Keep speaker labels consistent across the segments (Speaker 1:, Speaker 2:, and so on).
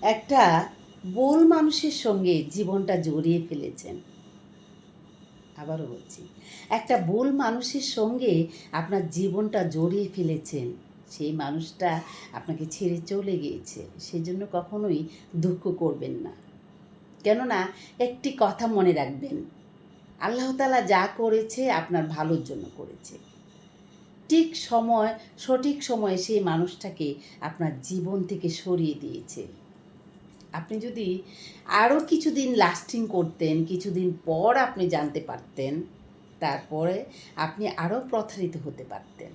Speaker 1: একটা ভুল মানুষের সঙ্গে জীবনটা জড়িয়ে ফেলেছেন। আবারও বলছি, একটা ভুল মানুষের সঙ্গে আপনার জীবনটা জড়িয়ে ফেলেছেন। সেই মানুষটা আপনাকে ছেড়ে চলে গিয়েছে, সেজন্য কখনোই দুঃখ করবেন না। কেননা একটি কথা মনে রাখবেন, আল্লাহ তাআলা যা করেছে আপনার ভালোর জন্য করেছে। সঠিক সময়ে সেই মানুষটাকে আপনার জীবন থেকে সরিয়ে দিয়েছে। আপনি যদি আরও কিছুদিন লাস্টিং করতেন, কিছুদিন পর আপনি জানতে পারতেন, তারপরে আপনি আরও প্রতারিত হতে পারতেন,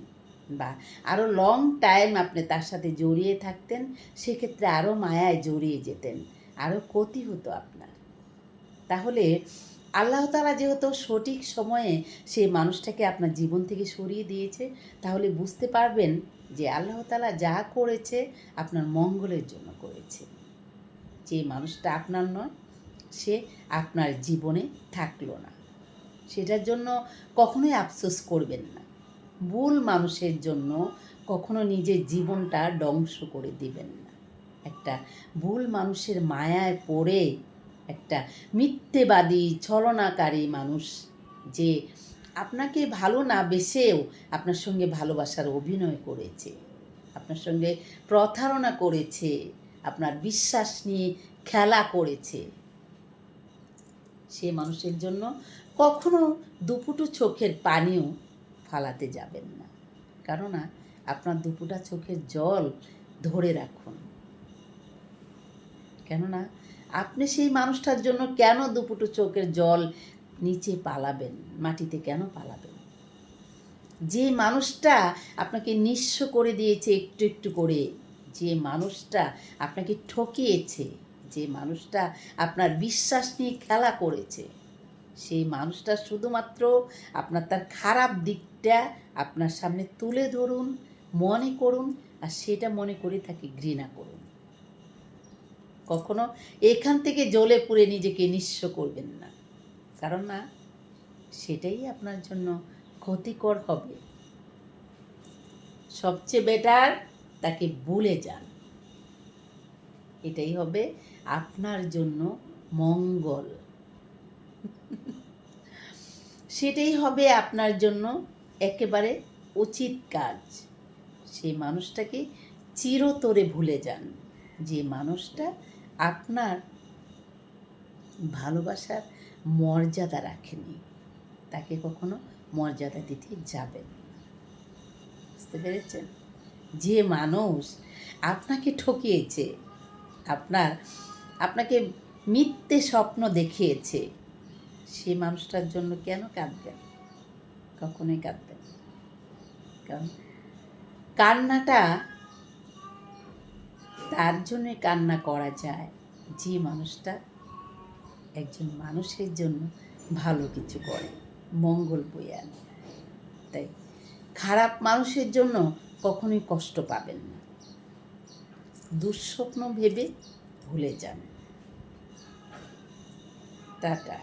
Speaker 1: বা আরও লং টাইম আপনি তার সাথে জড়িয়ে থাকতেন, সেক্ষেত্রে আরও মায়ায় জড়িয়ে যেতেন, আরও ক্ষতি হতো আপনার। তাহলে আল্লাহ তাআলা যেহেতু সঠিক সময়ে সেই মানুষটাকে আপনার জীবন থেকে সরিয়ে দিয়েছে, তাহলে বুঝতে পারবেন যে আল্লাহ তাআলা যা করেছে আপনার মঙ্গলের জন্য করেছে। যে মানুষটা আপনার নয়, সে আপনার জীবনে থাকলো না, সেটার জন্য কখনোই আফসোস করবেন না। ভুল মানুষের জন্য কখনো নিজের জীবনটা ধ্বংস করে দিবেন না। একটা ভুল মানুষের মায়ায় পড়ে একটা মিথ্যেবাদী ছলনাকারী মানুষ, যে আপনাকে ভালো না বেসেও আপনার সঙ্গে ভালোবাসার অভিনয় করেছে, আপনার সঙ্গে প্রতারণা করেছে, আপনার বিশ্বাস নিয়ে খেলা করেছে, সে মানুষের জন্য কখনো দুপুটো চোখের পানিও ফালাতে যাবেন না। কেননা আপনার দুপুটা চোখের জল ধরে রাখুন। কেননা আপনি সেই মানুষটার জন্য কেন দুপুটো চোখের জল নিচে পালাবেন, মাটিতে কেন পালাবেন? যে মানুষটা আপনাকে নিঃস্ব করে দিয়েছে একটু একটু করে, যে মানুষটা আপনাকে ঠকিয়েছে, যে মানুষটা আপনার বিশ্বাস নিয়ে খেলা করেছে, সেই মানুষটা শুধুমাত্র আপনার তার খারাপ দিকটা আপনার সামনে তুলে ধরুন, মনে করুন, আর সেটা মনে করে তাকে ঘৃণা করুন। কখনো এখান থেকে জ্বলে পুড়ে নিজেকে নিঃস্ব করবেন না, কারণ না, সেটাই আপনার জন্য ক্ষতিকর হবে। সবচেয়ে বেটার তাকে ভুলে যান, এটাই হবে আপনার জন্য মঙ্গল। সেটাই হবে আপনার জন্য একেবারে উচিত কাজ। সেই মানুষটাকে চিরতরে ভুলে যান, যে মানুষটা আপনার ভালোবাসার মর্যাদা রাখেনি, তাকে কখনো মর্যাদা দিতে যাবেন না। বুঝতে পেরেছেন? যে মানুষ আপনাকে ঠকিয়েছে, আপনাকে মিথ্যে স্বপ্ন দেখিয়েছে, সে মানুষটার জন্য কেন কাঁদবেন? কখনোই কাঁদবেন না। কারণ কান্নাটা তার জন্যে কান্না করা যায় যে মানুষটা একজন মানুষের জন্য ভালো কিছু করে, মঙ্গল বয়ে আনে। তাই খারাপ মানুষের জন্য কখনোই কষ্ট পাবেন না। দুঃস্বপ্ন ভেবে ভুলে যান। টাটা।